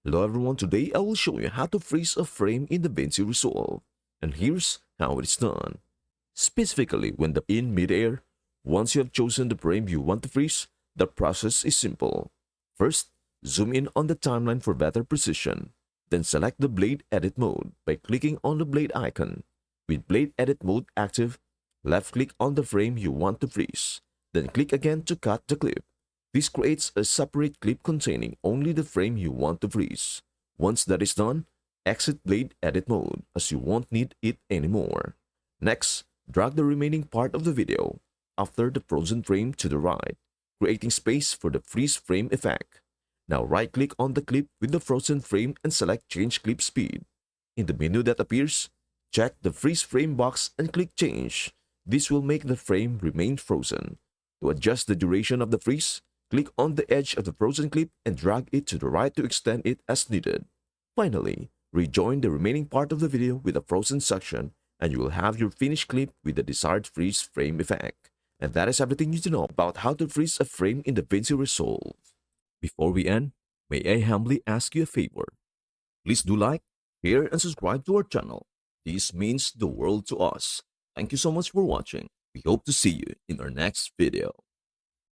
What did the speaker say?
Hello everyone, today I will show you how to freeze a frame in DaVinci Resolve. And here's how it's done. Specifically, when in midair, once you have chosen the frame you want to freeze, the process is simple. First, zoom in on the timeline for better precision. Then select the Blade Edit mode by clicking on the blade icon. With Blade Edit mode active, left-click on the frame you want to freeze. Then click again to cut the clip. This creates a separate clip containing only the frame you want to freeze. Once that is done, exit Blade Edit mode as you won't need it anymore. Next, drag the remaining part of the video after the frozen frame to the right, creating space for the freeze frame effect. Now right-click on the clip with the frozen frame and select Change Clip Speed. In the menu that appears, check the Freeze Frame box and click Change. This will make the frame remain frozen. To adjust the duration of the freeze, click on the edge of the frozen clip and drag it to the right to extend it as needed. Finally, rejoin the remaining part of the video with the frozen section and you will have your finished clip with the desired freeze frame effect. And that is everything you need to know about how to freeze a frame in DaVinci Resolve. Before we end, may I humbly ask you a favor. Please do like, share, and subscribe to our channel. This means the world to us. Thank you so much for watching. We hope to see you in our next video.